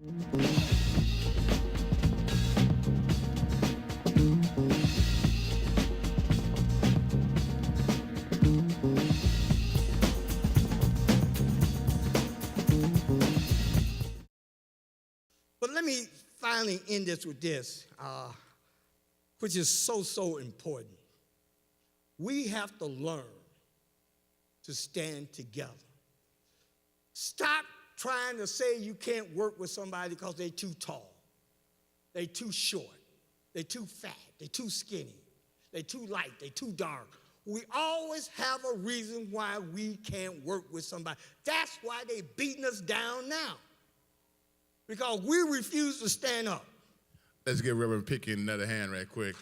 But let me finally end this with this, which is so important. We have to learn to stand together. Stop trying to say you can't work with somebody because they're too tall, they're too short, they're too fat, they're too skinny, they're too light, they're too dark. We always have a reason why we can't work with somebody. That's why they're beating us down now, because we refuse to stand up. Let's give Reverend Pickett another hand right quick.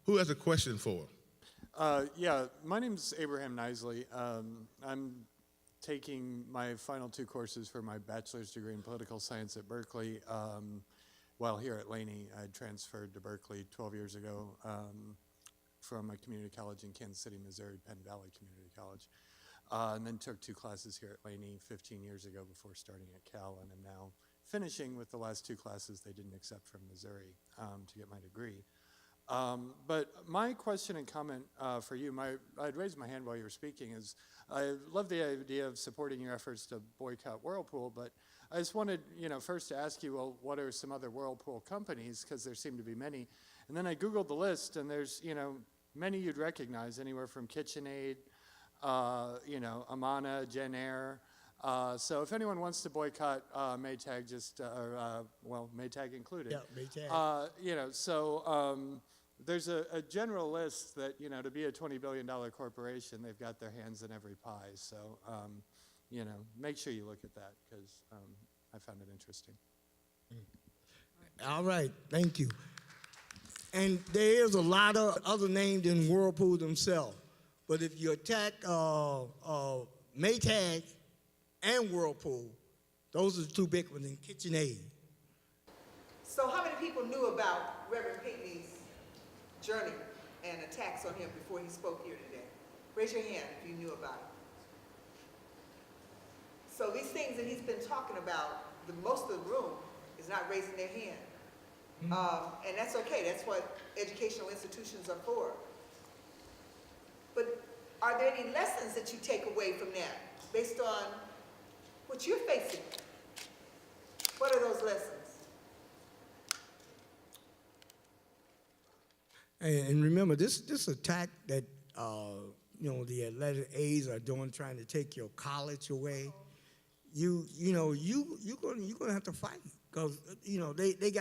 Who has a question for him? Yeah, my name's Abraham Nisley. I'm taking my final 2 courses for my bachelor's degree in political science at Berkeley. While here at Laney, I transferred to Berkeley 12 years ago from a community college in Kansas City, Missouri, Penn Valley Community College. And then took 2 classes here at Laney 15 years ago before starting at Cal, and am now finishing with the last 2 classes they didn't accept from Missouri to get my degree. But my question and comment for you, I'd raised my hand while you were speaking, is I love the idea of supporting your efforts to boycott Whirlpool, but I just wanted, first to ask you, well, what are some other Whirlpool companies, because there seem to be many. And then I Googled the list, and there's, many you'd recognize, anywhere from KitchenAid, Amana, Jen Air. So if anyone wants to boycott Maytag, Maytag included. Yeah, Maytag. There's a general list that, to be a $20 billion corporation, they've got their hands in every pie. So, make sure you look at that, because I found it interesting. All right, thank you. And there is a lot of other names than Whirlpool themselves. But if you attack Maytag and Whirlpool, those are the 2 big ones in KitchenAid. So how many people knew about Reverend Pinckney's journey and attacks on him before he spoke here today? Raise your hand if you knew about it. So these things that he's been talking about, most of the room is not raising their hand. And that's okay. That's what educational institutions are for. But are there any lessons that you take away from that based on what you're facing? What are those lessons? And remember, this attack that the alleged A's are doing, trying to take your college away, you're gonna have to fight, because they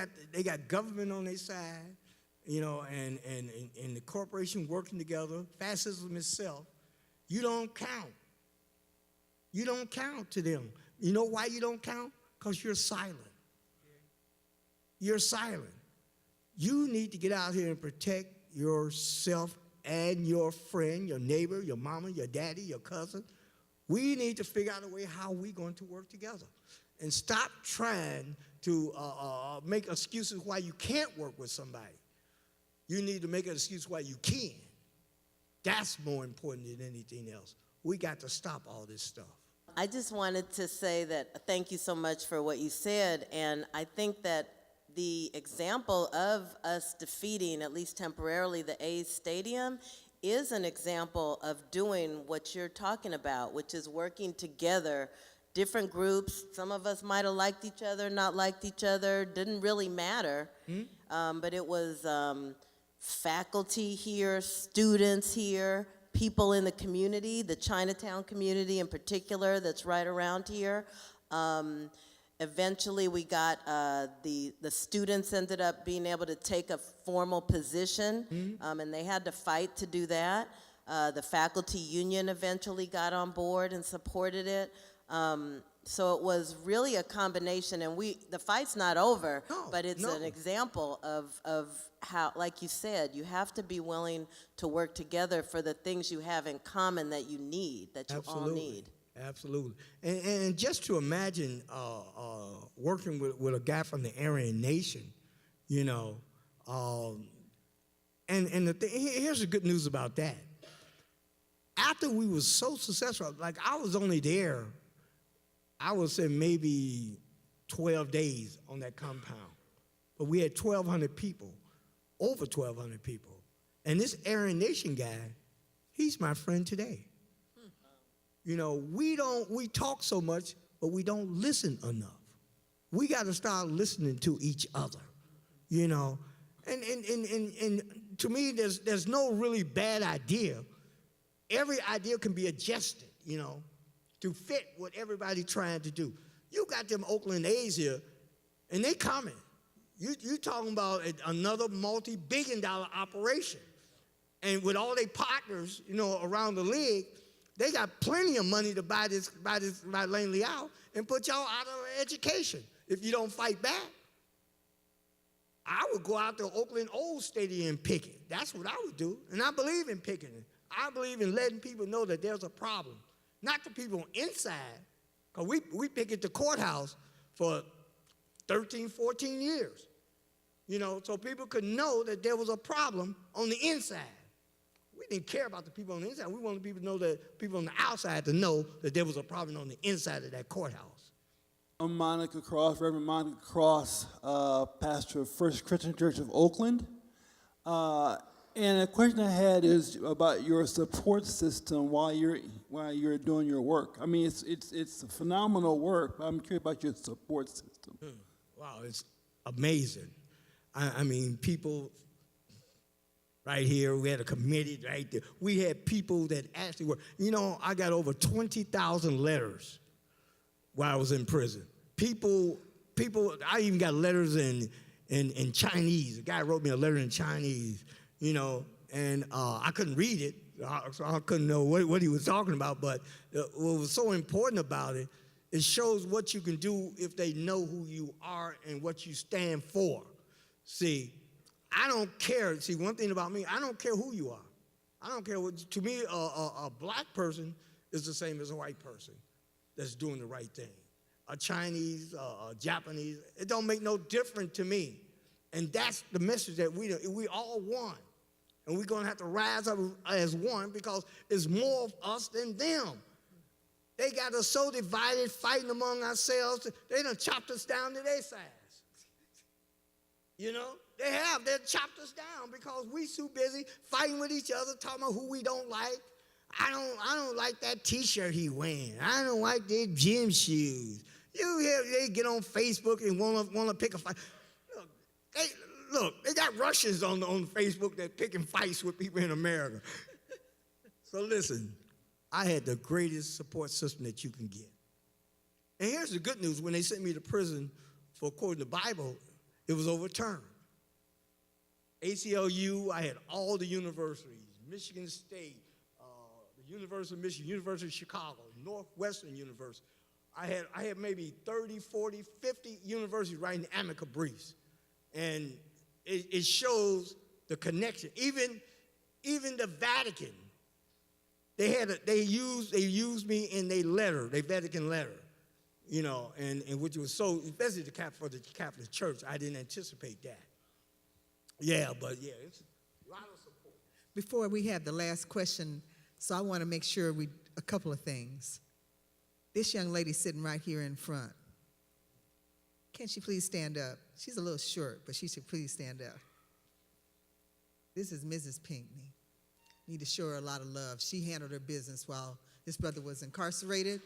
got government on their side, and the corporation working together, fascism itself. You don't count. You don't count to them. You know why you don't count? Because you're silent. You're silent. You need to get out here and protect yourself and your friend, your neighbor, your mama, your daddy, your cousin. We need to figure out a way how we're going to work together, and stop trying to make excuses why you can't work with somebody. You need to make an excuse why you can. That's more important than anything else. We got to stop all this stuff. I just wanted to say that thank you so much for what you said, and I think that the example of us defeating, at least temporarily, the A's stadium is an example of doing what you're talking about, which is working together, different groups. Some of us might have liked each other, not liked each other, didn't really matter, but it was faculty here, students here, people in the community, the Chinatown community in particular that's right around here. Eventually we got, the students ended up being able to take a formal position, and they had to fight to do that. The faculty union eventually got on board and supported it. So it was really a combination, and the fight's not over, but it's an example of how, like you said, you have to be willing to work together for the things you have in common that you need, that you all need. Absolutely. And just to imagine working with a guy from the Aryan Nation, and here's the good news about that. After we were so successful, like I was only there I would say maybe 12 days on that compound. But we had 1,200 people, over 1,200 people. And this Aryan Nation guy, he's my friend today. You know, we talk so much, but we don't listen enough. We got to start listening to each other, you know. And to me, there's no really bad idea. Every idea can be adjusted, you know, to fit what everybody's trying to do. You got them Oakland A's here, and they coming. You talking about another multi-billion-dollar operation. And with all their partners, you know, around the league, they got plenty of money to buy Laney out and put y'all out of education if you don't fight back. I would go out to Oakland Old Stadium and pick it. That's what I would do. And I believe in picking it. I believe in letting people know that there's a problem. Not the people inside, because we picket the courthouse for 13, 14 years. You know, so people could know that there was a problem on the inside. We didn't care about the people on the inside. We wanted people to know that people on the outside to know that there was a problem on the inside of that courthouse. I'm Monica Cross, Reverend Monica Cross, pastor of First Christian Church of Oakland. And a question I had is about your support system while you're doing your work. I mean, it's phenomenal work, but I'm curious about your support system. Wow, it's amazing. I mean, people right here, we had a committee right there. We had people that actually were, you know, I got over 20,000 letters while I was in prison. People, I even got letters in Chinese. A guy wrote me a letter in Chinese, you know, and I couldn't read it, so I couldn't know what he was talking about, but what was so important about it, it shows what you can do if they know who you are and what you stand for. See, I don't care. See, one thing about me, I don't care who you are. I don't care what, to me, a black person is the same as a white person that's doing the right thing. A Chinese, a Japanese, it don't make no difference to me. And that's the message that we all one. And we're going to have to rise up as one because it's more of us than them. They got us so divided, fighting among ourselves. They done chopped us down to their size. You know, they've chopped us down because we too busy fighting with each other, talking about who we don't like. I don't like that T-shirt he wearing. I don't like their gym shoes. You hear they get on Facebook and want to pick a fight. Look, they got Russians on Facebook that picking fights with people in America. So listen, I had the greatest support system that you can get. And here's the good news: when they sent me to prison for quoting the Bible, it was overturned. ACLU, I had all the universities, Michigan State, the University of Michigan, University of Chicago, Northwestern University. I had maybe 30, 40, 50 universities writing amicus briefs. And it shows the connection. Even the Vatican, they used me in their letter, their Vatican letter. You know, and which was so, especially for the Catholic Church, I didn't anticipate that. Yeah, but yeah, it's a lot of support. Before we have the last question, so I want to make sure a couple of things. This young lady sitting right here in front, can she please stand up? She's a little short, but she should please stand up. This is Mrs. Pinckney. Need to show her a lot of love. She handled her business while this brother was incarcerated.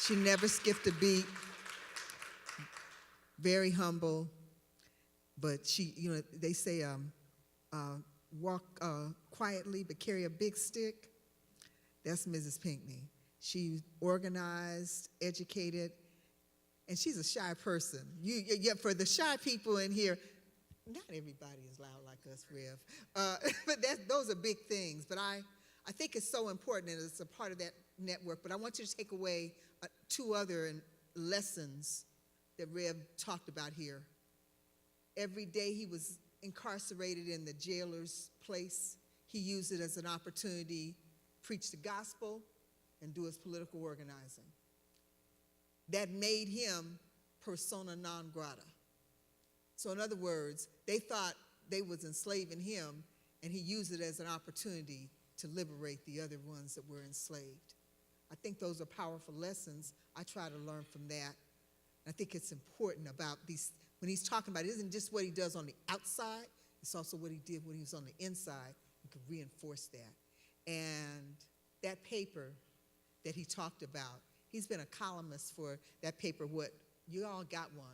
She never skipped a beat. Very humble, but she, you know, they say walk quietly but carry a big stick. That's Mrs. Pinckney. She's organized, educated, and she's a shy person. For the shy people in here, not everybody is loud like us, Rev. But those are big things. But I think it's so important, and it's a part of that network. But I want you to take away two other lessons that Rev talked about here. Every day he was incarcerated in the jailer's place, he used it as an opportunity to preach the gospel and do his political organizing. That made him persona non grata. So in other words, they thought they was enslaving him, and he used it as an opportunity to liberate the other ones that were enslaved. I think those are powerful lessons. I try to learn from that. I think it's important about these, when he's talking about it, isn't just what he does on the outside, it's also what he did when he was on the inside. You could reinforce that. And that paper that he talked about, he's been a columnist for that paper, what, you all got one,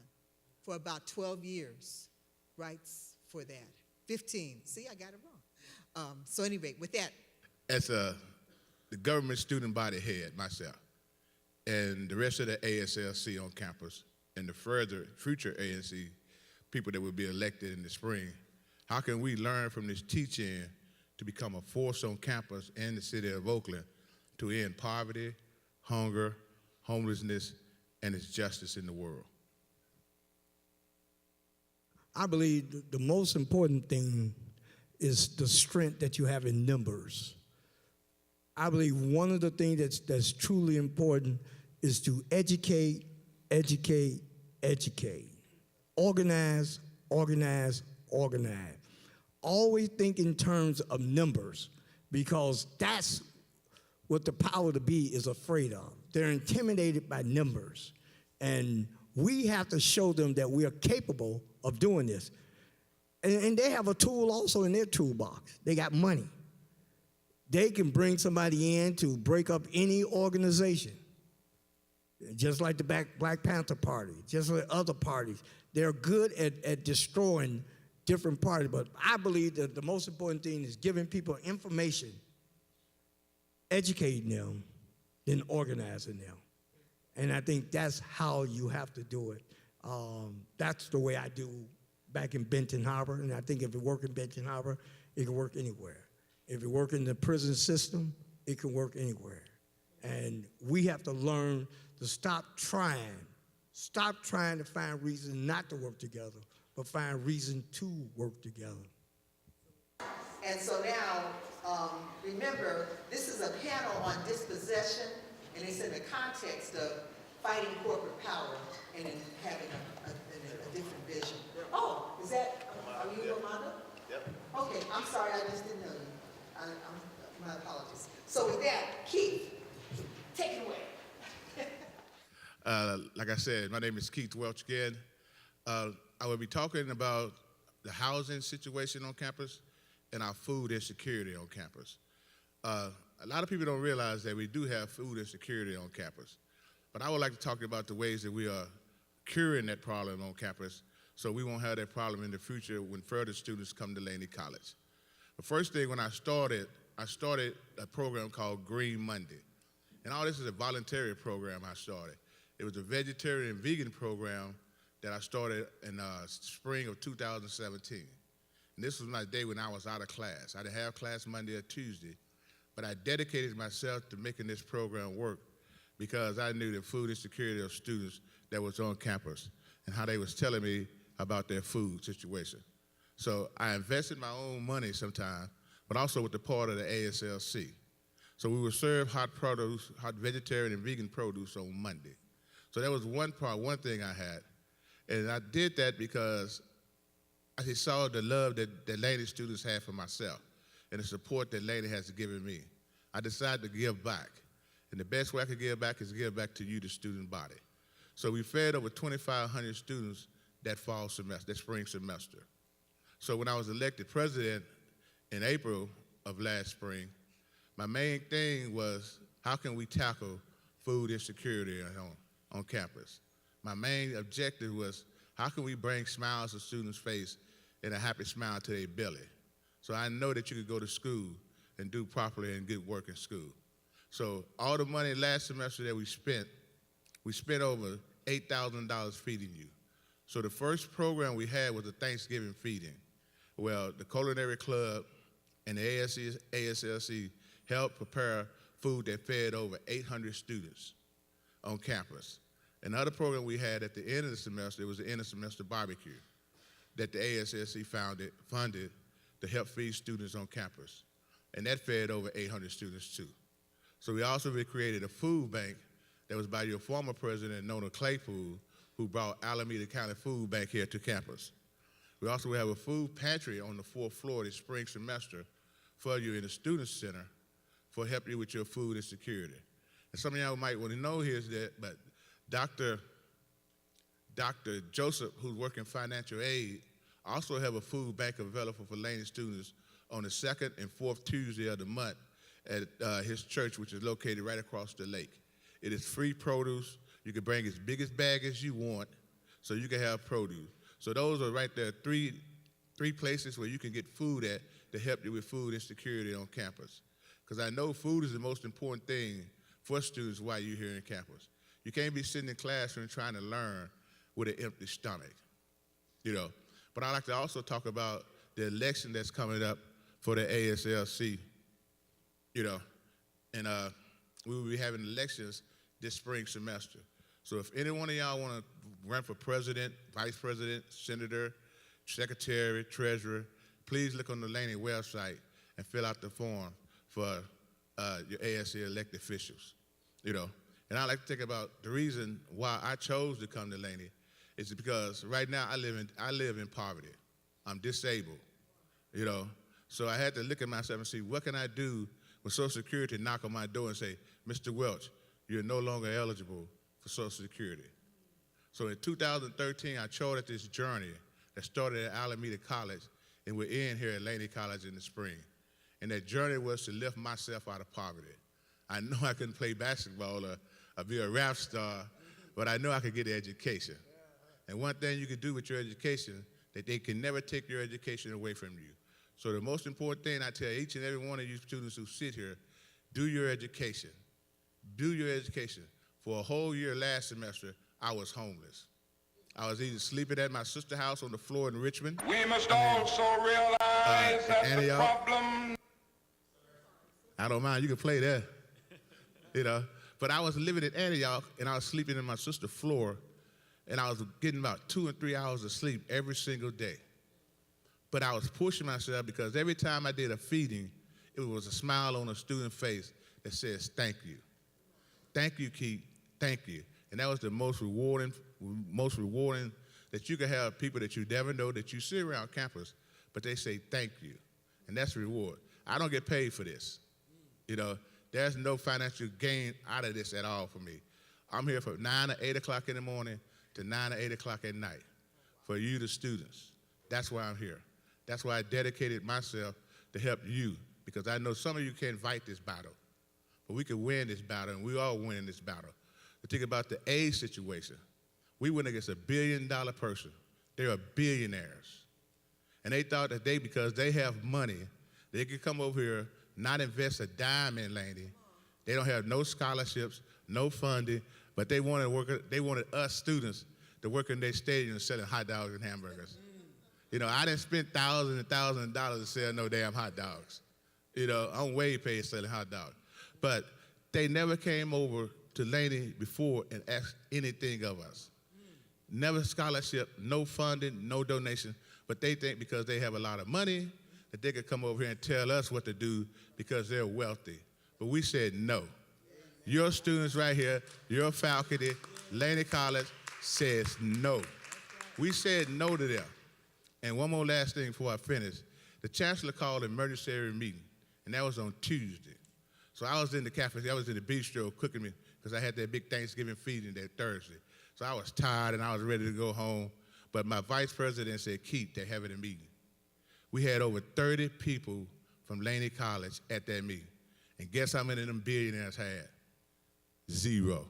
for about 12 years, writes for that. 15, see, I got it wrong. So anyway, with that. As the government student body head myself, and the rest of the ASLC on campus, and the future ANC people that will be elected in the spring, how can we learn from this teaching to become a force on campus in the city of Oakland to end poverty, hunger, homelessness, and injustice in the world? I believe the most important thing is the strength that you have in numbers. I believe one of the things that's truly important is to educate, educate, educate. Organize, organize, organize. Always think in terms of numbers, because that's what the power to be is afraid of. They're intimidated by numbers. And we have to show them that we are capable of doing this. And they have a tool also in their toolbox. They got money. They can bring somebody in to break up any organization. Just like the Black Panther Party, just like other parties. They're good at destroying different parties. But I believe that the most important thing is giving people information, educating them, then organizing them. And I think that's how you have to do it. That's the way I do back in Benton Harbor, and I think if it works in Benton Harbor, it can work anywhere. If it works in the prison system, it can work anywhere. And we have to learn to stop trying to find reasons not to work together, but find reason to work together. And so now, remember, this is a panel on dispossession, and it's in the context of fighting corporate power and in having a different vision. Oh, is that, are you Yolanda? Yep. Okay, I'm sorry, I just didn't know you. My apologies. So with that, Keith, take it away. Like I said, my name is Keith Welch again. I will be talking about the housing situation on campus and our food insecurity on campus. A lot of people don't realize that we do have food insecurity on campus, but I would like to talk about the ways that we are curing that problem on campus so we won't have that problem in the future when further students come to Laney College. The first thing when I started a program called Green Monday. And all this is a voluntary program I started. It was a vegetarian and vegan program that I started in spring of 2017. And this was my day when I was out of class. I didn't have class Monday or Tuesday, but I dedicated myself to making this program work because I knew the food insecurity of students that was on campus and how they was telling me about their food situation. So I invested my own money sometimes, but also with the part of the ASLC. So we would serve hot vegetarian and vegan produce on Monday. So that was one thing I had. And I did that because I saw the love that Laney students had for myself and the support that Laney has given me. I decided to give back. And the best way I could give back is give back to you, the student body. So we fed over 2,500 students that spring semester. So when I was elected president in April of last spring, my main thing was how can we tackle food insecurity on campus? My main objective was how can we bring smiles to students' face and a happy smile to their belly? So I know that you could go to school and do properly and good work in school. So all the money last semester that we spent over $8,000 feeding you. So the first program we had was a Thanksgiving feeding. Well, the Culinary Club and the ASLC helped prepare food that fed over 800 students on campus. Another program we had at the end of the semester, it was the end of semester barbecue that the ASLC funded to help feed students on campus. And that fed over 800 students too. So we also created a food bank that was by your former president, Nona Claypool, who brought Alameda County Food Bank here to campus. We also have a food pantry on the 4th floor this spring semester for you in the Student Center for help you with your food insecurity. And some of y'all might want to know here is that, but Dr. Joseph, who's working financial aid, also have a food bank available for Laney students on the second and fourth Tuesday of the month at his church, which is located right across the lake. It is free produce. You can bring as big a bag as you want, so you can have produce. So those are right there, three places where you can get food at to help you with food insecurity on campus. Because I know food is the most important thing for students while you're here in campus. You can't be sitting in classroom trying to learn with an empty stomach, you know. But I like to also talk about the election that's coming up for the ASLC, you know. And we will be having elections this spring semester. So if any one of y'all want to run for president, vice president, senator, secretary, treasurer, please look on the Laney website and fill out the form for your ASL elected officials, you know. And I like to think about the reason why I chose to come to Laney is because right now I live in poverty. I'm disabled, you know. So I had to look at myself and see what can I do when Social Security knock on my door and say, Mr. Welch, you're no longer eligible for Social Security. So in 2013, I charted this journey that started at Alameda College, and we're in here at Laney College in the spring. And that journey was to lift myself out of poverty. I know I couldn't play basketball or be a rap star, but I know I could get an education. And one thing you can do with your education, that they can never take your education away from you. So the most important thing I tell each and every one of you students who sit here, do your education. Do your education. For a whole year last semester, I was homeless. I was either sleeping at my sister's house on the floor in Richmond. We must also realize that the problem. I don't mind, you can play that, you know. But I was living in Antioch, and I was sleeping in my sister's floor, and I was getting about 2 and 3 hours of sleep every single day. But I was pushing myself because every time I did a feeding, it was a smile on a student's face that says, thank you. Thank you, Keith, thank you. And that was the most rewarding that you can have people that you never know, that you see around campus, but they say thank you. And that's the reward. I don't get paid for this. You know, there's no financial gain out of this at all for me. I'm here from 9 to 8 o'clock in the morning to 9 to 8 o'clock at night for you, the students. That's why I'm here. That's why I dedicated myself to help you, because I know some of you can't fight this battle, but we can win this battle, and we all win this battle. But think about the AIDS situation. We went against $1 billion person. They are billionaires. And they thought that because they have money, they could come over here, not invest a dime in Laney. They don't have no scholarships, no funding, but they wanted us students to work in their stadium selling hot dogs and hamburgers. You know, I didn't spend thousands and thousands of dollars to sell no damn hot dogs. You know, I'm way paid selling hot dogs. But they never came over to Laney before and asked anything of us. Never scholarship, no funding, no donation, but they think because they have a lot of money that they could come over here and tell us what to do because they're wealthy. But we said no. Your students right here, your faculty, Laney College says no. We said no to them. And one more last thing before I finish. The chancellor called an emergency meeting, and that was on Tuesday. So I was in the cafe, I was in the bistro cooking me, because I had that big Thanksgiving feeding that Thursday. So I was tired and I was ready to go home. But my vice president said, Keith, they're having a meeting. We had over 30 people from Laney College at that meeting. And guess how many of them billionaires had? 0.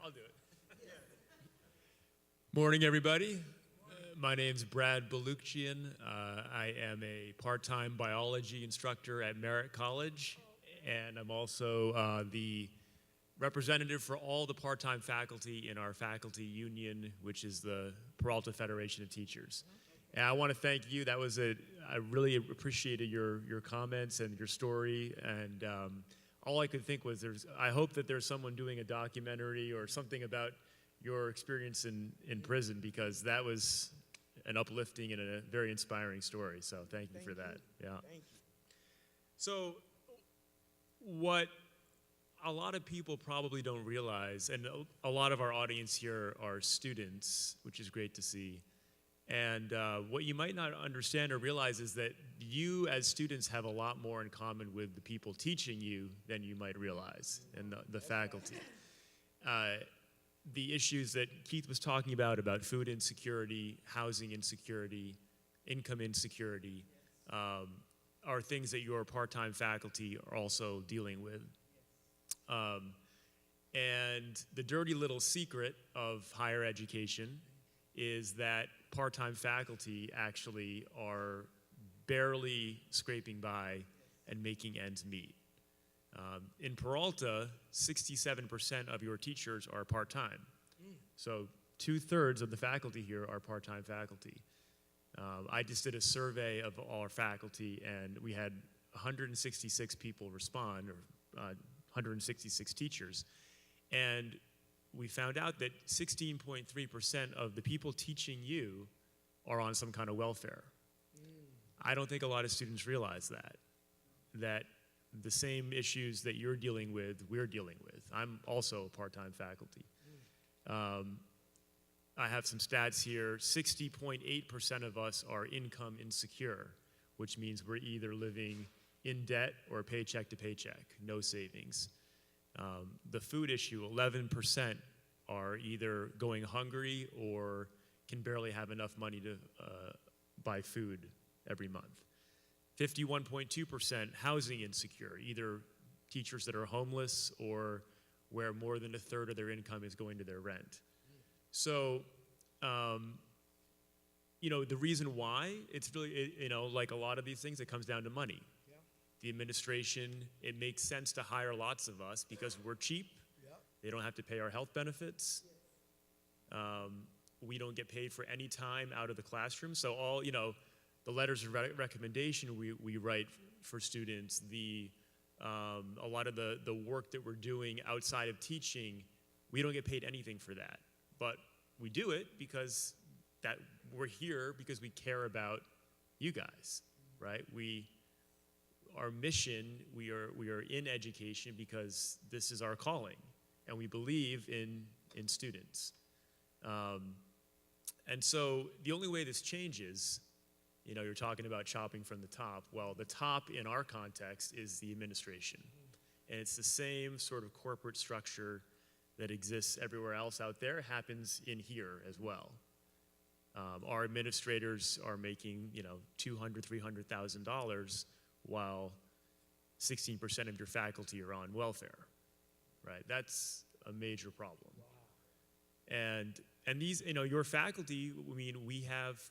I'll do it. Morning, everybody. My name's Brad Balukchian. I am a part-time biology instructor at Merritt College, and I'm also the representative for all the part-time faculty in our faculty union, which is the Peralta Federation of Teachers. And I want to thank you. I really appreciated your comments and your story, and all I could think was I hope that there's someone doing a documentary or something about your experience in prison, because that was an uplifting and a very inspiring story. So thank you for that. Yeah. Thank you. So what a lot of people probably don't realize, and a lot of our audience here are students, which is great to see. And what you might not understand or realize is that you as students have a lot more in common with the people teaching you than you might realize, and the faculty. The issues that Keith was talking about food insecurity, housing insecurity, income insecurity, are things that your part-time faculty are also dealing with. And the dirty little secret of higher education is that part-time faculty actually are barely scraping by and making ends meet. In Peralta, 67% of your teachers are part-time. So 2/3 of the faculty here are part-time faculty. I just did a survey of all our faculty, and we had 166 people respond, or 166 teachers. And we found out that 16.3% of the people teaching you are on some kind of welfare. I don't think a lot of students realize that the same issues that you're dealing with, we're dealing with. I'm also part-time faculty. I have some stats here. 60.8% of us are income insecure, which means we're either living in debt or paycheck to paycheck, no savings. The food issue, 11% are either going hungry or can barely have enough money to buy food every month. 51.2% housing insecure, either teachers that are homeless or where more than 1/3 of their income is going to their rent. So, the reason why, it's really, like a lot of these things, it comes down to money. Yeah. The administration, it makes sense to hire lots of us because we're cheap. Yeah. They don't have to pay our health benefits. We don't get paid for any time out of the classroom. So all, the letters of recommendation we write for students, a lot of the work that we're doing outside of teaching, we don't get paid anything for that. But we do it because we're here because we care about you guys, right? Our mission, we are in education because this is our calling, and we believe in students. And so the only way this changes, you're talking about chopping from the top. Well, the top in our context is the administration. And it's the same sort of corporate structure that exists everywhere else out there, happens in here as well. Our administrators are making, $200,000, $300,000, while 16% of your faculty are on welfare, right? That's a major problem. Wow. And these, your faculty, I mean, we have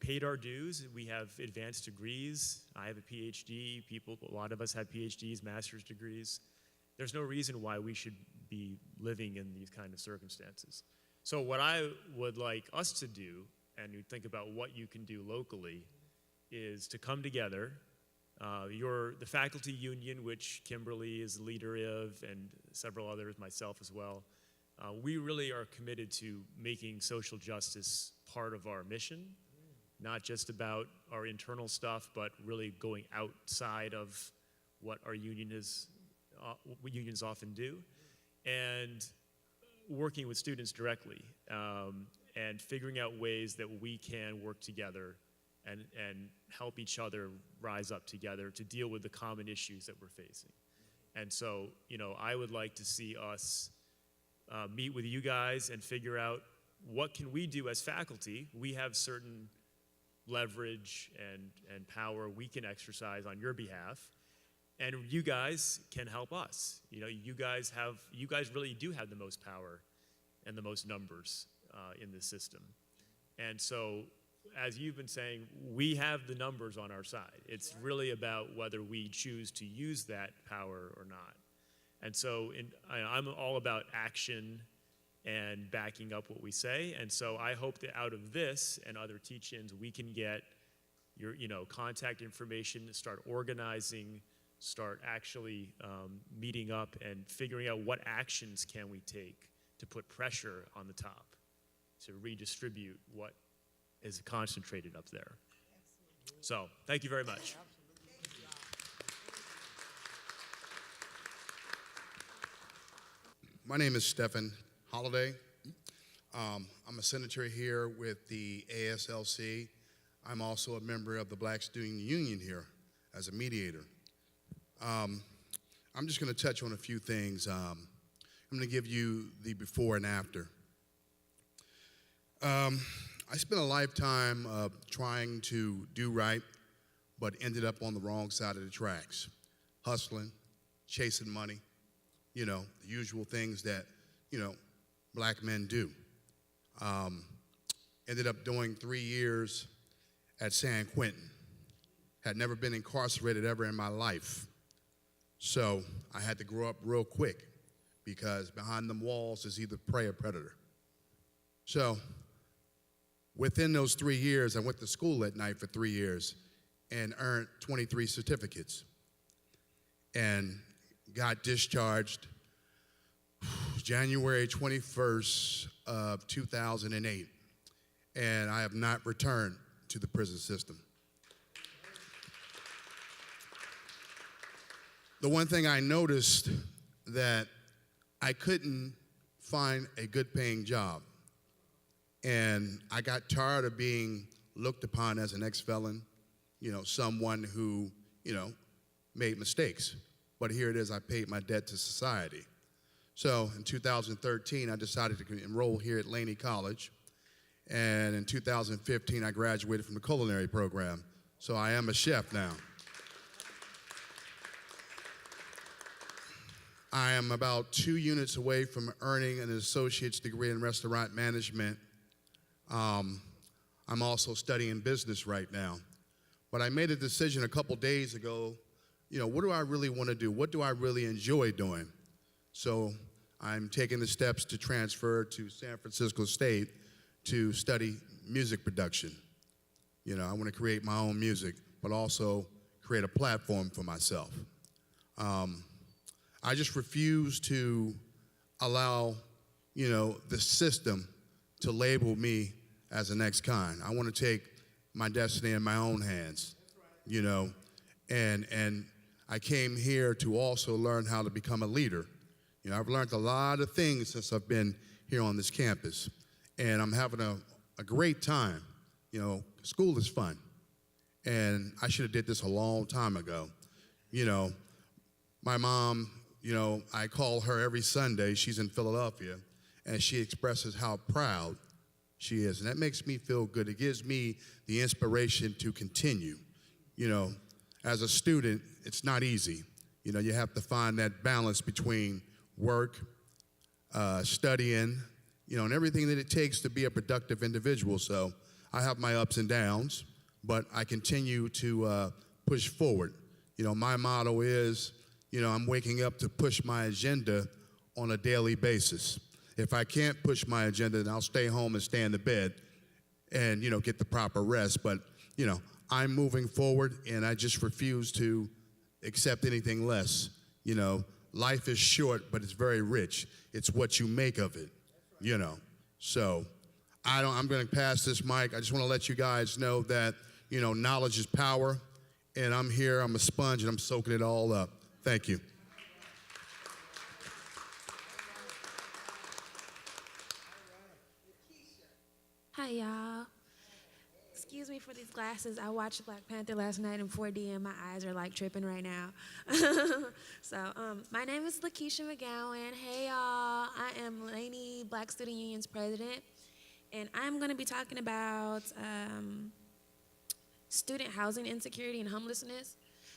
paid our dues. We have advanced degrees. I have a PhD. A lot of us have PhDs, master's degrees. There's no reason why we should be living in these kind of circumstances. So what I would like us to do, and you think about what you can do locally, is to come together. The faculty union, which Kimberly is the leader of, and several others, myself as well, we really are committed to making social justice part of our mission, not just about our internal stuff, but really going outside of what our unions often do, and working with students directly, and figuring out ways that we can work together and help each other rise up together to deal with the common issues that we're facing. And so, I would like to see us meet with you guys and figure out what can we do as faculty. We have certain leverage and power we can exercise on your behalf, and you guys can help us. You guys really do have the most power and the most numbers in this system. And so, as you've been saying, we have the numbers on our side. It's really about whether we choose to use that power or not. And so I'm all about action and backing up what we say. And so I hope that out of this and other teach-ins, we can get your contact information, start organizing, start actually meeting up and figuring out what actions can we take to put pressure on the top to redistribute what is concentrated up there. So thank you very much. My name is Stephen Holliday. I'm a senator here with the ASLC. I'm also a member of the Black Student Union here as a mediator. I'm just going to touch on a few things. I'm going to give you the before and after. I spent a lifetime trying to do right, but ended up on the wrong side of the tracks, hustling, chasing money, the usual things that, black men do. Ended up doing 3 years at San Quentin. Had never been incarcerated ever in my life. So I had to grow up real quick because behind them walls is either prey or predator. So within those 3 years, I went to school at night for 3 years and earned 23 certificates and got discharged January 21st of 2008, and I have not returned to the prison system. The one thing I noticed that I couldn't find a good paying job, and I got tired of being looked upon as an ex-felon, someone who, made mistakes. But here it is, I paid my debt to society. So in 2013, I decided to enroll here at Laney College. And in 2015, I graduated from the culinary program. So I am a chef now. I am about 2 units away from earning an associate's degree in restaurant management. I'm also studying business right now. But I made a decision a couple days ago, what do I really want to do? What do I really enjoy doing? So I'm taking the steps to transfer to San Francisco State to study music production. I want to create my own music, but also create a platform for myself. I just refuse to allow, the system to label me as an ex-con. I want to take my destiny in my own hands, and I came here to also learn how to become a leader. I've learned a lot of things since I've been here on this campus, and I'm having a great time. School is fun, and I should have did this a long time ago. My mom, I call her every Sunday. She's in Philadelphia, and she expresses how proud she is, and that makes me feel good. It gives me the inspiration to continue. As a student, it's not easy. You have to find that balance between work, studying, and everything that it takes to be a productive individual. So I have my ups and downs, but I continue to push forward. My motto is, I'm waking up to push my agenda on a daily basis. If I can't push my agenda, then I'll stay home and stay in the bed and, get the proper rest. But, I'm moving forward, and I just refuse to accept anything less. Life is short, but it's very rich. It's what you make of it, So I'm going to pass this mic. I just want to let you guys know that, knowledge is power, and I'm here. I'm a sponge, and I'm soaking it all up. Thank you. Hi, y'all. Excuse me for these glasses. I watched Black Panther last night in 4D, and my eyes are like tripping right now. My name is Lakeisha McGowan. Hey, y'all. I am Laney Black Student Union's president, and I'm going to be talking about student housing insecurity and homelessness.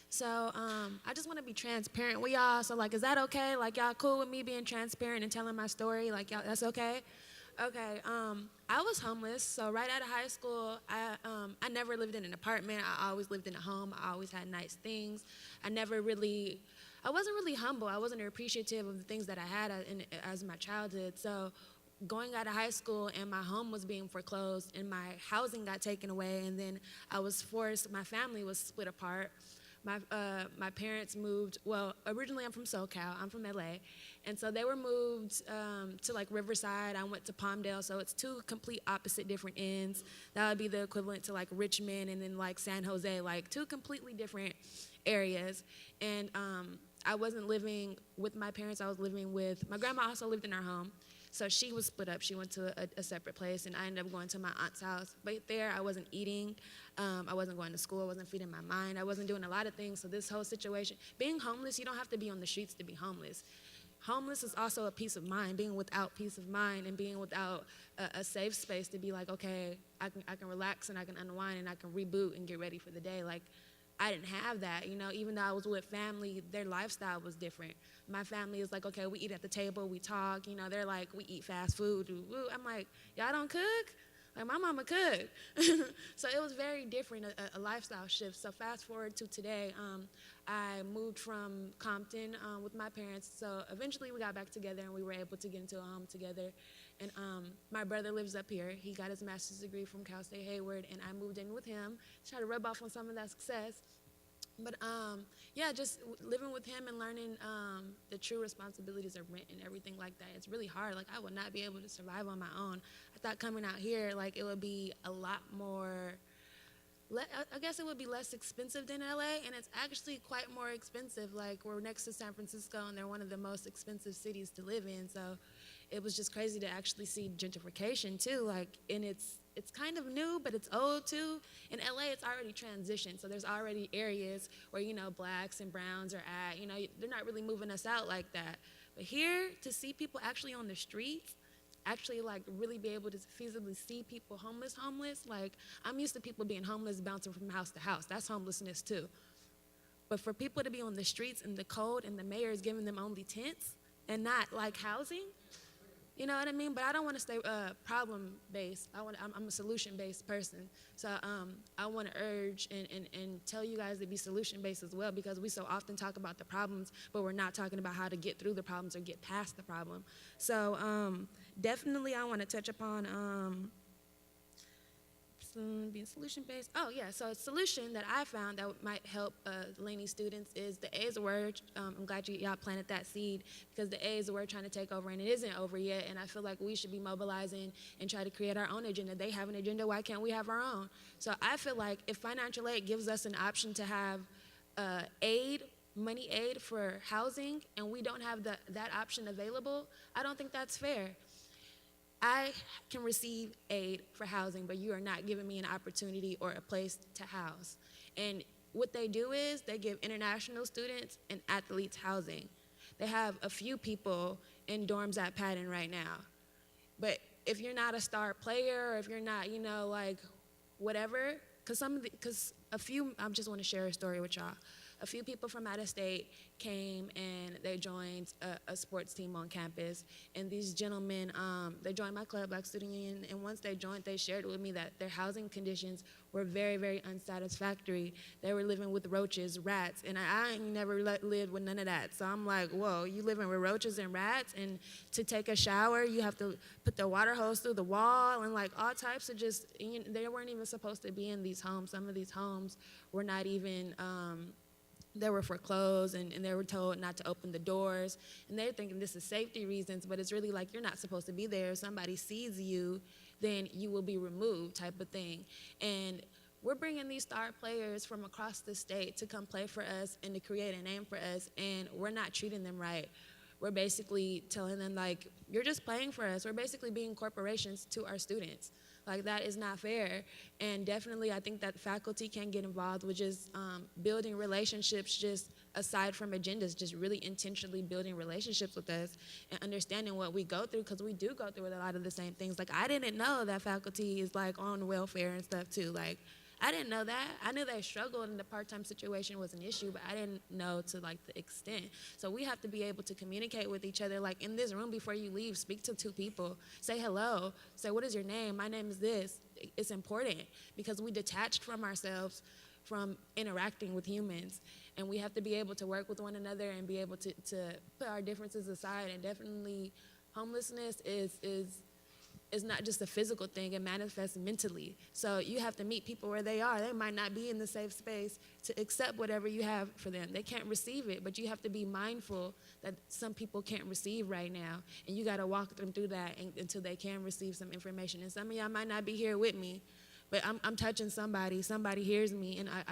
So I just want to be transparent with y'all. So, is that okay? Y'all cool with me being transparent and telling my story? Y'all, that's okay? Okay, I was homeless, so right out of high school, I never lived in an apartment. I always lived in a home. I always had nice things. I wasn't really humble. I wasn't appreciative of the things that I had as my childhood. So going out of high school and my home was being foreclosed and my housing got taken away, and then my family was split apart. My parents moved, originally I'm from SoCal, I'm from LA, and so they were moved to Riverside. I went to Palmdale, so it's two complete opposite different ends. That would be the equivalent to Richmond and then San Jose, two completely different areas. And I wasn't living with my parents. I was living with, my grandma also lived in our home. So she was split up. She went to a separate place, and I ended up going to my aunt's house. But there, I wasn't eating. I wasn't going to school. I wasn't feeding my mind. I wasn't doing a lot of things. So this whole situation, being homeless, you don't have to be on the streets to be homeless. Homeless is also a peace of mind, being without peace of mind and being without a safe space to be like, okay, I can relax and I can unwind and I can reboot and get ready for the day. Like, I didn't have that, you know, even though I was with family, their lifestyle was different. My family is like, okay, we eat at the table, we talk, you know, they're like, we eat fast food. I'm like, y'all don't cook? Like, my mama cooked. So it was very different, a lifestyle shift. So fast forward to today, I moved from Compton with my parents. So eventually we got back together and we were able to get into a home together. And my brother lives up here. He got his master's degree from Cal State Hayward, and I moved in with him to try to rub off on some of that success. But yeah, just living with him and learning the true responsibilities of rent and everything like that. It's really hard. Like, I would not be able to survive on my own. I thought coming out here, like, it would be a lot more, I guess it would be less expensive than LA, and it's actually quite more expensive. Like, we're next to San Francisco, and they're one of the most expensive cities to live in. So it was just crazy to actually see gentrification too. Like, and it's kind of new, but it's old too. In LA, it's already transitioned. So there's already areas where, you know, blacks and browns are at, you know, they're not really moving us out like that. But here, to see people actually on the streets, actually like really be able to feasibly see people homeless, like, I'm used to people being homeless, bouncing from house to house. That's homelessness too. But for people to be on the streets in the cold and the mayor is giving them only tents and not like housing, you know what I mean? But I don't want to stay problem-based. I'm a solution-based person. So I want to urge and tell you guys to be solution-based as well, because we so often talk about the problems, but we're not talking about how to get through the problems or get past the problem. So definitely I want to touch upon being solution-based. Oh, yeah, so a solution that I found that might help Laney students is the A is a word. I'm glad y'all planted that seed, because the A is a word trying to take over, and it isn't over yet, and I feel like we should be mobilizing and try to create our own agenda. They have an agenda, why can't we have our own? So I feel like if financial aid gives us an option to have money aid for housing, and we don't have that option available, I don't think that's fair. I can receive aid for housing, but you are not giving me an opportunity or a place to house. And what they do is they give international students and athletes housing. They have a few people in dorms at Patton right now. But if you're not a star player, or if you're not, you know, like whatever, because I just want to share a story with y'all. A few people from out of state came and they joined a sports team on campus. And these gentlemen, they joined my club, Black Student Union, and once they joined, they shared with me that their housing conditions were very, very unsatisfactory. They were living with roaches, rats, and I ain't never lived with none of that. So I'm like, whoa, you living with roaches and rats, and to take a shower, you have to put the water hose through the wall, and like all types of just, they weren't even supposed to be in these homes. Some of these homes were not even, they were foreclosed, and they were told not to open the doors, and they're thinking this is safety reasons, but it's really like, you're not supposed to be there. If somebody sees you, then you will be removed, type of thing. And we're bringing these star players from across the state to come play for us and to create a name for us, and we're not treating them right. We're basically telling them, like, you're just playing for us. We're basically being corporations to our students. Like, that is not fair. And definitely I think that faculty can get involved with just building relationships, just aside from agendas, just really intentionally building relationships with us and understanding what we go through, because we do go through a lot of the same things. Like, I didn't know that faculty is like on welfare and stuff too. Like, I didn't know that. I knew they struggled and the part-time situation was an issue, but I didn't know to like the extent. So we have to be able to communicate with each other. Like, in this room, before you leave, speak to two people. Say hello. Say, what is your name? My name is this. It's important, because we detached from ourselves from interacting with humans. And we have to be able to work with one another and be able to put our differences aside. And definitely homelessness is not just a physical thing, it manifests mentally. So you have to meet people where they are. They might not be in the safe space to accept whatever you have for them. They can't receive it, but you have to be mindful that some people can't receive right now, and you gotta walk them through that until they can receive some information. And some of y'all might not be here with me, but I'm touching somebody. Somebody hears me, and I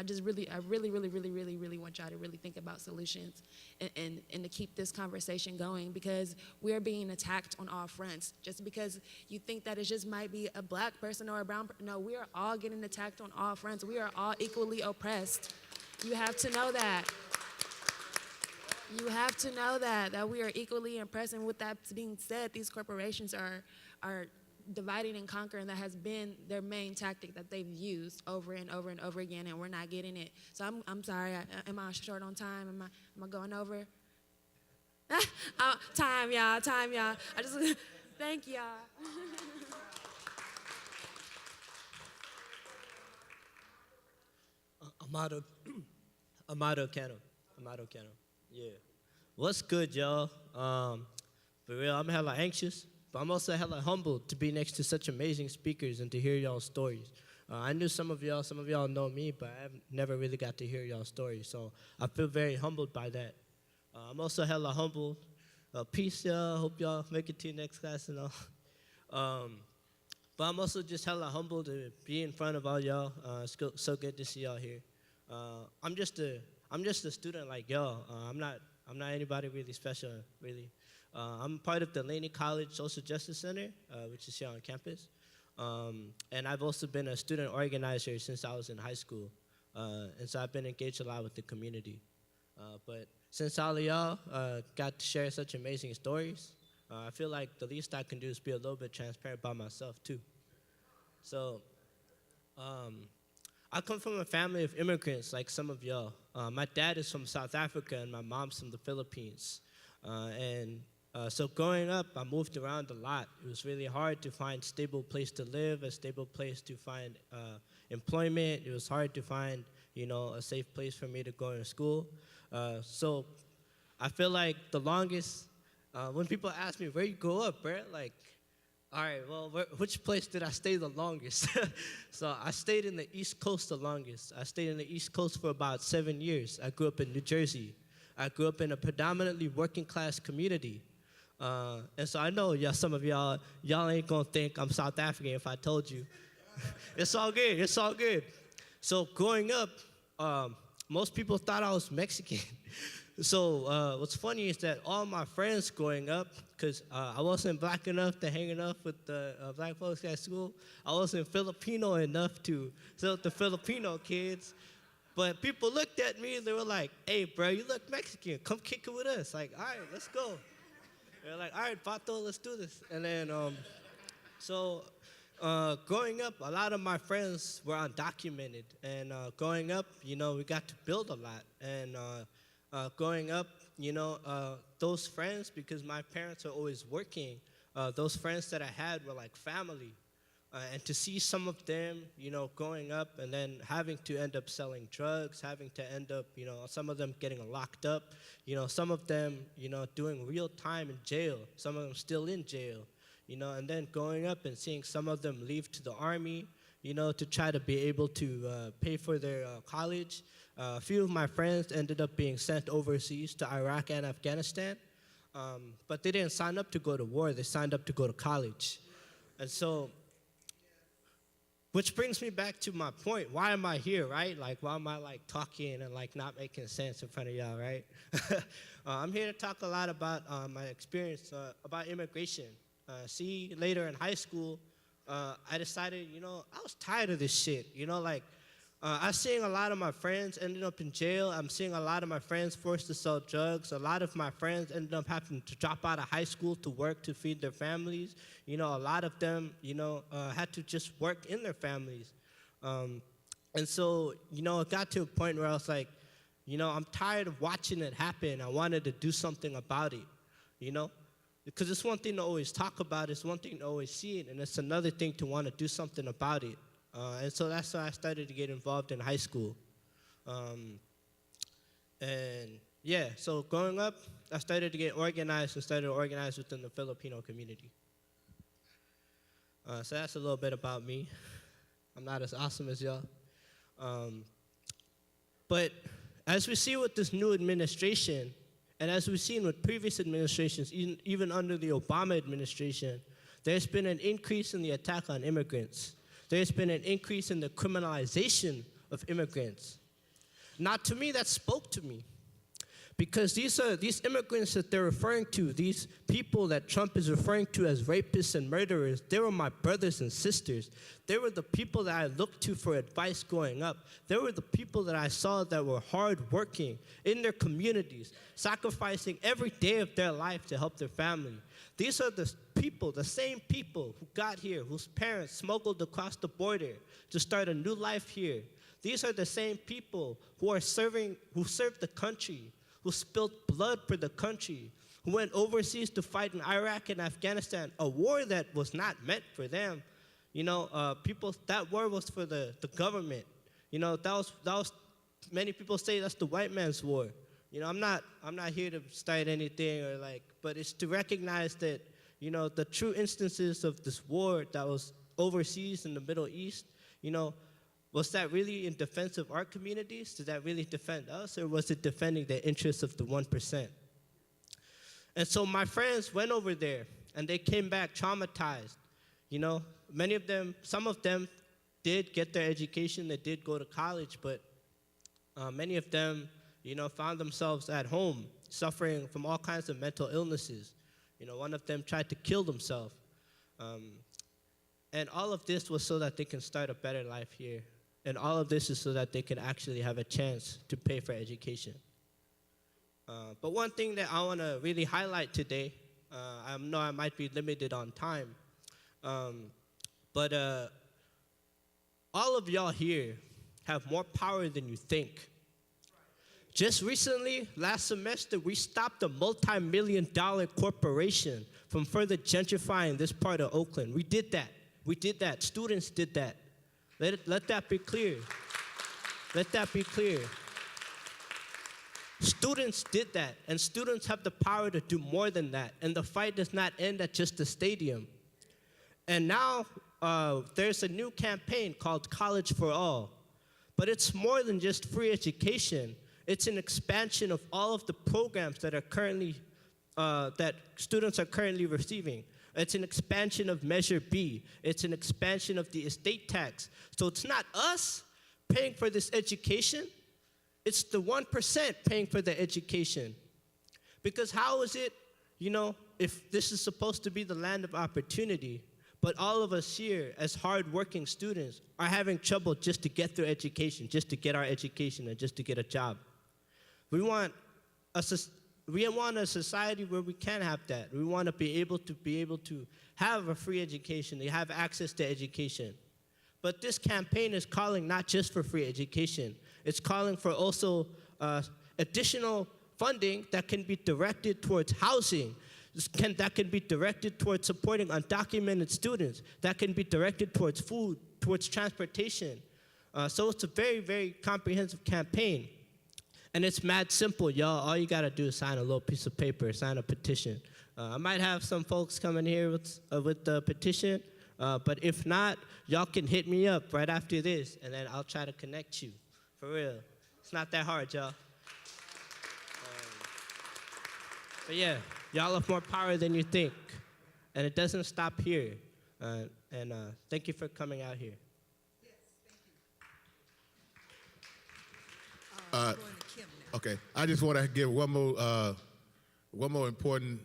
really want y'all to really think about solutions and to keep this conversation going, because we're being attacked on all fronts. Just because you think that it just might be a black person or a brown person, no, we are all getting attacked on all fronts. We are all equally oppressed. You have to know that. You have to know that we are equally oppressed. And with that being said, these corporations are dividing and conquering. That has been their main tactic that they've used over and over and over again, and we're not getting it. So I'm sorry. Am I short on time? Am I going over? Time, y'all. I just thank y'all. Amado Cano. Yeah. What's good, y'all? For real, I'm hella anxious, but I'm also hella humbled to be next to such amazing speakers and to hear y'all's stories. I knew some of y'all know me, but I've never really got to hear y'all's stories, so I feel very humbled by that. I'm also hella humbled. Peace, y'all. Hope y'all make it to your next class and all. But I'm also just hella humbled to be in front of all y'all. It's so good to see y'all here. I'm just a student like y'all. I'm not anybody really special, really. I'm part of the Laney College Social Justice Center, which is here on campus. And I've also been a student organizer since I was in high school. And so I've been engaged a lot with the community. But since all of y'all got to share such amazing stories, I feel like the least I can do is be a little bit transparent about myself, too. So, I come from a family of immigrants like some of y'all. My dad is from South Africa and my mom's from the Philippines. So growing up, I moved around a lot. It was really hard to find a stable place to live, a stable place to find employment. It was hard to find, a safe place for me to go to school. So I feel like the longest, when people ask me, where you grow up, bro? Like, all right, well, which place did I stay the longest? So I stayed in the East Coast the longest. I stayed in the East Coast for about 7 years. I grew up in New Jersey. I grew up in a predominantly working class community. And so I know some of y'all ain't gonna think I'm South African if I told you. It's all good. So growing up, most people thought I was Mexican. So what's funny is that all my friends growing up, because I wasn't black enough to hang enough with the black folks at school, I wasn't Filipino enough to sit with the Filipino kids. But people looked at me and they were like, hey, bro, you look Mexican. Come kick it with us. Like, all right, let's go. They're like, all right, Pato, let's do this. And then, growing up, a lot of my friends were undocumented. And growing up, we got to build a lot. And growing up, those friends, because my parents are always working, those friends that I had were like family. And to see some of them, growing up and then having to end up selling drugs, having to end up, some of them getting locked up, some of them, doing real time in jail, some of them still in jail, and then growing up and seeing some of them leave to the army, to try to be able to pay for their college. A few of my friends ended up being sent overseas to Iraq and Afghanistan, but they didn't sign up to go to war, they signed up to go to college. And so, which brings me back to my point. Why am I here, right? Like, why am I, talking and, not making sense in front of y'all, right? I'm here to talk a lot about my experience about immigration. Later in high school, I decided, I was tired of this shit. I'm seeing a lot of my friends ended up in jail. I'm seeing a lot of my friends forced to sell drugs. A lot of my friends ended up having to drop out of high school to work to feed their families. A lot of them, had to just work in their families. And so, it got to a point where I was like, I'm tired of watching it happen. I wanted to do something about it, Because it's one thing to always talk about it, it's one thing to always see it, and it's another thing to want to do something about it. And so that's why I started to get involved in high school. So growing up, I started to get organized and started to organize within the Filipino community. So that's a little bit about me. I'm not as awesome as y'all. But as we see with this new administration, and as we've seen with previous administrations, even under the Obama administration, there's been an increase in the attack on immigrants. There's been an increase in the criminalization of immigrants. Now, to me, that spoke to me. Because these immigrants that they're referring to, these people that Trump is referring to as rapists and murderers, they were my brothers and sisters. They were the people that I looked to for advice growing up. They were the people that I saw that were hardworking in their communities, sacrificing every day of their life to help their family. These are the people, the same people who got here, whose parents smuggled across the border to start a new life here. These are the same people who served the country, who spilled blood for the country, who went overseas to fight in Iraq and Afghanistan, a war that was not meant for them. You know, that war was for the government. You know, that was many people say that's the white man's war. You know, I'm not here to start anything but it's to recognize that, you know, the true instances of this war that was overseas in the Middle East, you know, was that really in defense of our communities? Did that really defend us, or was it defending the interests of the 1%? And so my friends went over there, and they came back traumatized. You know, some of them did get their education, they did go to college, but many of them, you know, found themselves at home suffering from all kinds of mental illnesses. You know, one of them tried to kill himself. And all of this was so that they can start a better life here. And all of this is so that they can actually have a chance to pay for education. But one thing that I want to really highlight today, I know I might be limited on time, but all of y'all here have more power than you think. Just recently, last semester, we stopped a multi-million-dollar corporation from further gentrifying this part of Oakland. We did that. We did that. Students did that. Let that be clear. Let that be clear. Students did that, and students have the power to do more than that, and the fight does not end at just the stadium. And now there's a new campaign called College for All, but it's more than just free education. It's an expansion of all of the programs that are currently, that students are currently receiving. It's an expansion of Measure B. It's an expansion of the estate tax. So it's not us paying for this education. It's the 1% paying for the education. Because how is it, you know, if this is supposed to be the land of opportunity, but all of us here as hardworking students are having trouble just to get their education, just to get our education, and just to get a job. We want a society where we can have that. We want to be able to have a free education, to have access to education. But this campaign is calling not just for free education. It's calling for also additional funding that can be directed towards housing, that can be directed towards supporting undocumented students, that can be directed towards food, towards transportation. So it's a very, very comprehensive campaign. And it's mad simple, y'all. All you gotta do is sign a little piece of paper, sign a petition. I might have some folks coming here with the petition, but if not, y'all can hit me up right after this, and then I'll try to connect you, for real. It's not that hard, y'all. But yeah, y'all have more power than you think, and it doesn't stop here. And thank you for coming out here. Okay, I just want to give one more important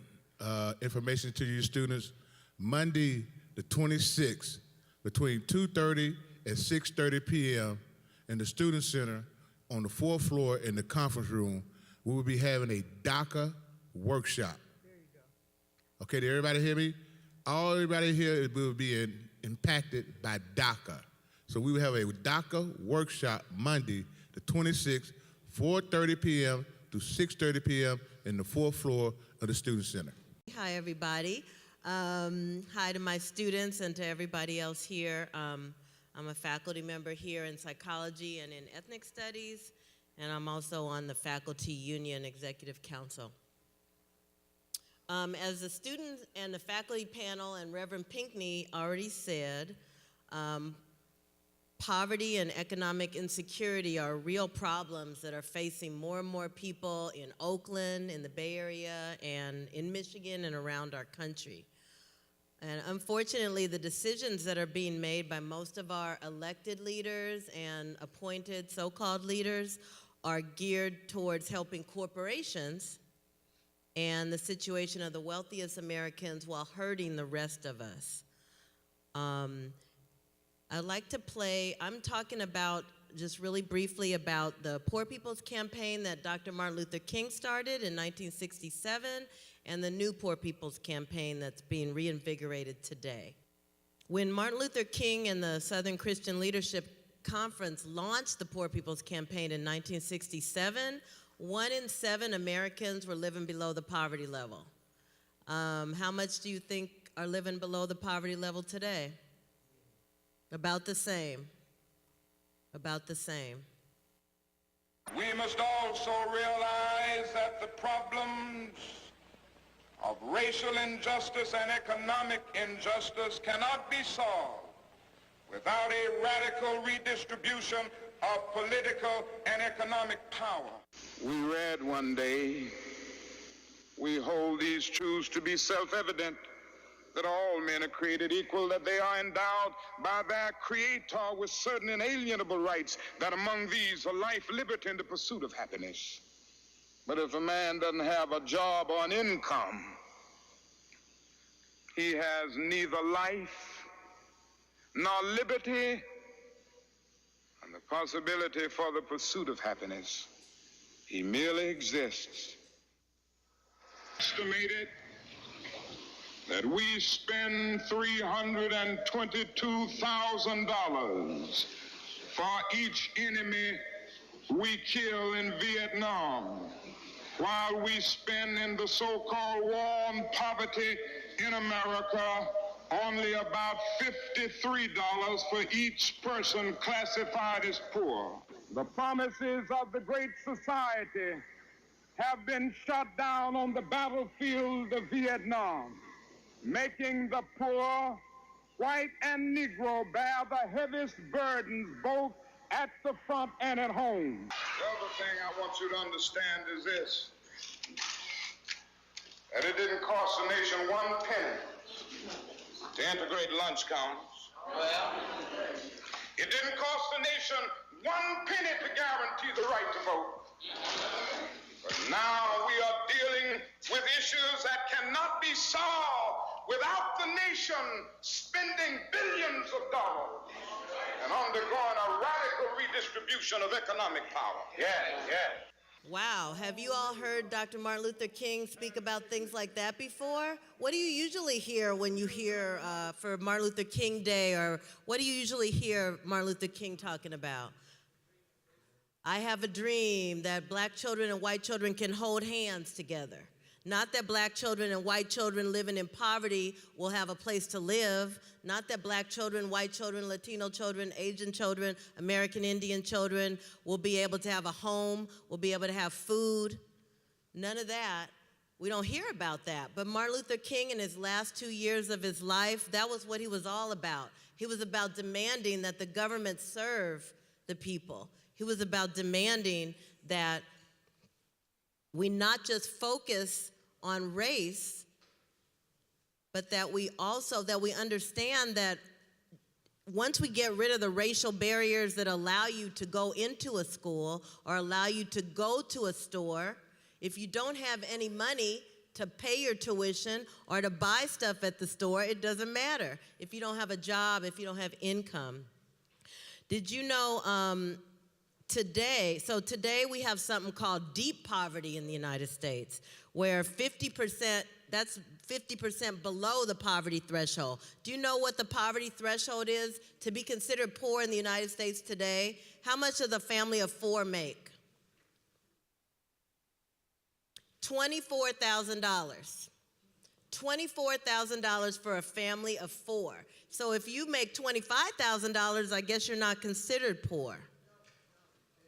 information to you students. Monday, the 26th, between 2:30 and 6:30 p.m. in the Student Center on the 4th floor in the conference room, we will be having a DACA workshop. There you go. Okay, did everybody hear me? Everybody here will be impacted by DACA. So we will have a DACA workshop Monday, the 26th, 4:30 p.m. to 6:30 p.m. in the 4th floor of the Student Center. Hi, everybody. Hi to my students and to everybody else here. I'm a faculty member here in psychology and in ethnic studies, and I'm also on the Faculty Union Executive Council. As the student and the faculty panel and Reverend Pinckney already said, poverty and economic insecurity are real problems that are facing more and more people in Oakland, in the Bay Area, and in Michigan and around our country. And unfortunately, the decisions that are being made by most of our elected leaders and appointed so-called leaders are geared towards helping corporations and the situation of the wealthiest Americans while hurting the rest of us. I'd like to play, I'm talking about, just really briefly, about the Poor People's Campaign that Dr. Martin Luther King started in 1967, and the new Poor People's Campaign that's being reinvigorated today. When Martin Luther King and the Southern Christian Leadership Conference launched the Poor People's Campaign in 1967, 1 in 7 Americans were living below the poverty level. How much do you think are living below the poverty level today? About the same. About the same. We must also realize that the problems of racial injustice and economic injustice cannot be solved without a radical redistribution of political and economic power. We read one day, we hold these truths to be self-evident, that all men are created equal, that they are endowed by their Creator with certain inalienable rights, that among these are life, liberty, and the pursuit of happiness. But if a man doesn't have a job or an income, he has neither life nor liberty and the possibility for the pursuit of happiness. He merely exists. Estimated that we spend $322,000 for each enemy we kill in Vietnam, while we spend in the so-called war on poverty in America only about $53 for each person classified as poor. The promises of the Great Society have been shot down on the battlefield of Vietnam, making the poor, white and Negro, bear the heaviest burdens both at the front and at home. The other thing I want you to understand is this, that it didn't cost the nation 1 penny to integrate lunch counters. It didn't cost the nation 1 penny to guarantee the right to vote. But now we are dealing with issues that cannot be solved without the nation spending billions of dollars and undergoing a radical redistribution of economic power. Yeah. Wow, have you all heard Dr. Martin Luther King speak about things like that before? What do you usually hear when you hear for Martin Luther King Day, or what do you usually hear Martin Luther King talking about? I have a dream that black children and white children can hold hands together. Not that black children and white children living in poverty will have a place to live. Not that black children, white children, Latino children, Asian children, American Indian children will be able to have a home, will be able to have food. None of that. We don't hear about that. But Martin Luther King, in his last 2 years of his life, that was what he was all about. He was about demanding that the government serve the people. He was about demanding that we not just focus on race, but that we understand that once we get rid of the racial barriers that allow you to go into a school or allow you to go to a store, if you don't have any money to pay your tuition or to buy stuff at the store, it doesn't matter. If you don't have a job, if you don't have income. Did you know today we have something called deep poverty in the United States, where 50%, that's 50% below the poverty threshold. Do you know what the poverty threshold is to be considered poor in the United States today? How much does a family of 4 make? $24,000. $24,000 for a family of 4. So if you make $25,000, I guess you're not considered poor.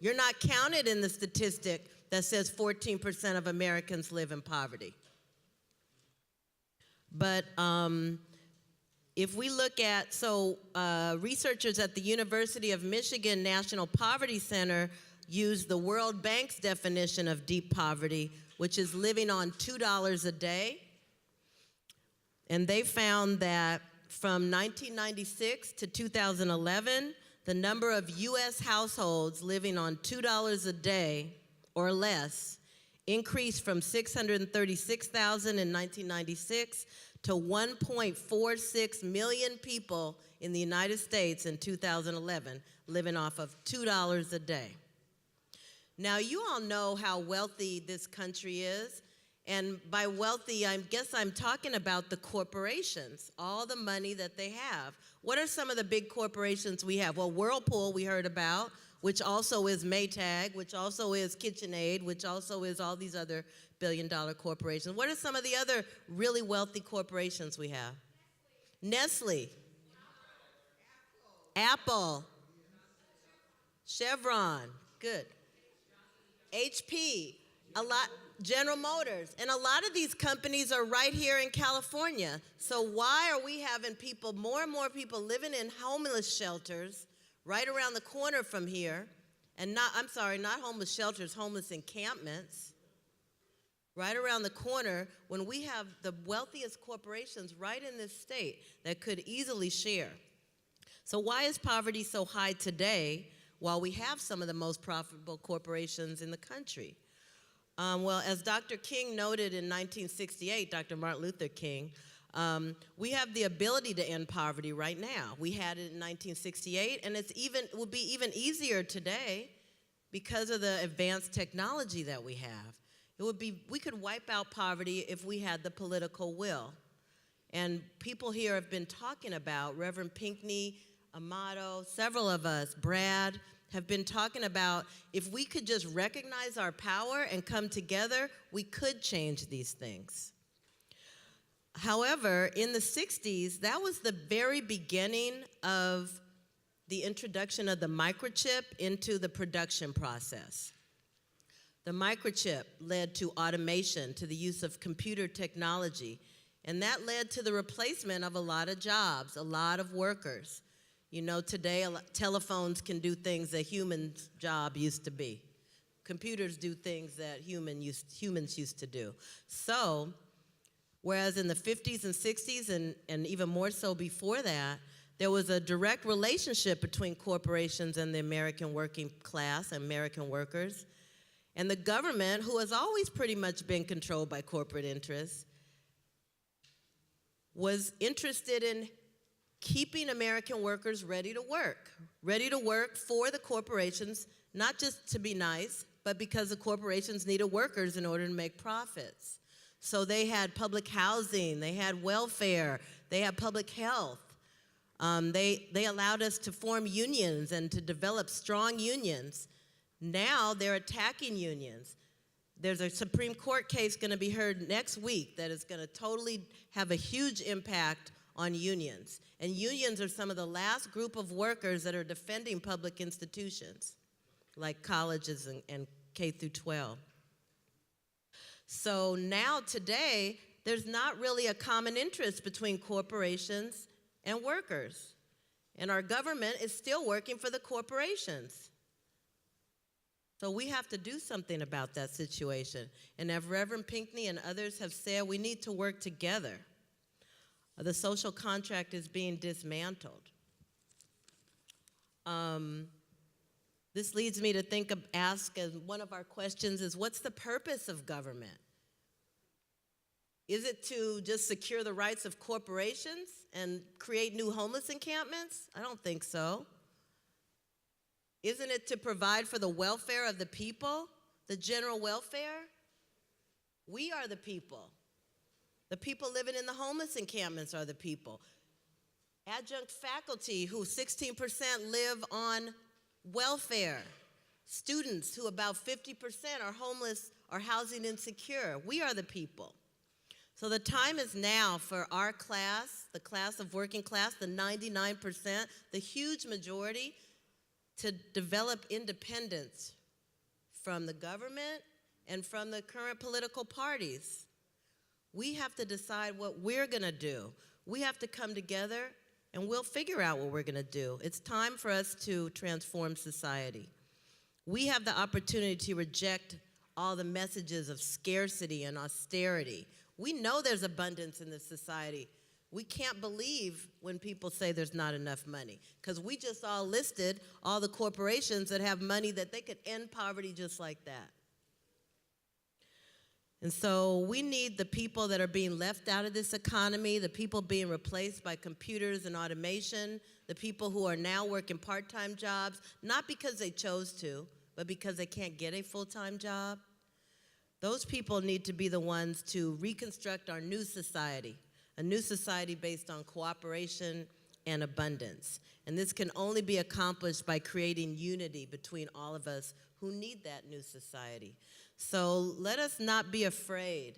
You're not counted in the statistic that says 14% of Americans live in poverty. But if we look at, researchers at the University of Michigan National Poverty Center use the World Bank's definition of deep poverty, which is living on $2 a day. And they found that from 1996 to 2011, the number of U.S. households living on $2 a day or less increased from 636,000 in 1996 to 1.46 million people in the United States in 2011 living off of $2 a day. Now, you all know how wealthy this country is. And by wealthy, I guess I'm talking about the corporations, all the money that they have. What are some of the big corporations we have? Well, Whirlpool we heard about, which also is Maytag, which also is KitchenAid, which also is all these other billion-dollar corporations. What are some of the other really wealthy corporations we have? Nestle. Apple. Chevron. Good. HP. General Motors, and a lot of these companies are right here in California. So why are we having more and more people living in homeless shelters right around the corner from here, and not homeless shelters, homeless encampments, right around the corner when we have the wealthiest corporations right in this state that could easily share? So why is poverty so high today while we have some of the most profitable corporations in the country? Well, as Dr. King noted in 1968, Dr. Martin Luther King, we have the ability to end poverty right now. We had it in 1968, and it will be even easier today because of the advanced technology that we have. We could wipe out poverty if we had the political will. And people here have been talking about, Reverend Pinckney, Amato, several of us, Brad, have been talking about if we could just recognize our power and come together, we could change these things. However, in the 60s, that was the very beginning of the introduction of the microchip into the production process. The microchip led to automation, to the use of computer technology, and that led to the replacement of a lot of jobs, a lot of workers. You know, today telephones can do things that humans' job used to be. Computers do things that humans used to do. So, whereas in the 50s and 60s, and even more so before that, there was a direct relationship between corporations and the American working class, American workers, and the government, who has always pretty much been controlled by corporate interests, was interested in keeping American workers ready to work for the corporations, not just to be nice, but because the corporations needed workers in order to make profits. So they had public housing, they had welfare, they had public health. They allowed us to form unions and to develop strong unions. Now they're attacking unions. There's a Supreme Court case going to be heard next week that is going to totally have a huge impact on unions. And unions are some of the last group of workers that are defending public institutions, like colleges and K through 12. So now today, there's not really a common interest between corporations and workers. And our government is still working for the corporations. So we have to do something about that situation. And as Reverend Pinckney and others have said, we need to work together. The social contract is being dismantled. This leads me to ask, as one of our questions is, what's the purpose of government? Is it to just secure the rights of corporations and create new homeless encampments? I don't think so. Isn't it to provide for the welfare of the people, the general welfare? We are the people. The people living in the homeless encampments are the people. Adjunct faculty, who 16% live on welfare. Students, who about 50% are homeless or housing insecure. We are the people. So the time is now for our class, the class of working class, the 99%, the huge majority, to develop independence from the government and from the current political parties. We have to decide what we're going to do. We have to come together, and we'll figure out what we're going to do. It's time for us to transform society. We have the opportunity to reject all the messages of scarcity and austerity. We know there's abundance in this society. We can't believe when people say there's not enough money, because we just all listed all the corporations that have money that they could end poverty just like that. And so we need the people that are being left out of this economy, the people being replaced by computers and automation, the people who are now working part-time jobs, not because they chose to, but because they can't get a full-time job. Those people need to be the ones to reconstruct our new society, a new society based on cooperation and abundance. And this can only be accomplished by creating unity between all of us who need that new society. So let us not be afraid.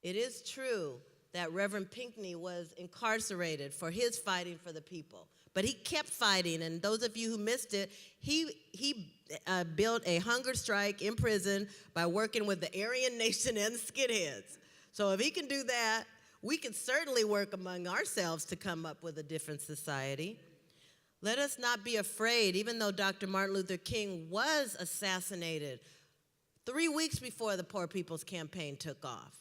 It is true that Reverend Pinckney was incarcerated for his fighting for the people, but he kept fighting, and those of you who missed it, he built a hunger strike in prison by working with the Aryan Nation and the skinheads. So if he can do that, we can certainly work among ourselves to come up with a different society. Let us not be afraid, even though Dr. Martin Luther King was assassinated 3 weeks before the Poor People's Campaign took off.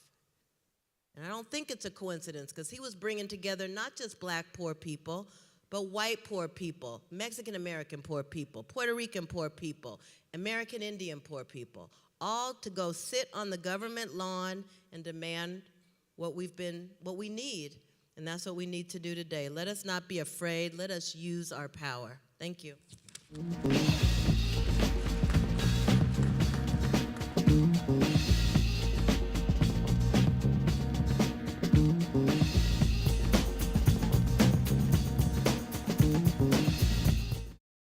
And I don't think it's a coincidence, because he was bringing together not just black poor people, but white poor people, Mexican American poor people, Puerto Rican poor people, American Indian poor people, all to go sit on the government lawn and demand what we need. And that's what we need to do today. Let us not be afraid. Let us use our power. Thank you.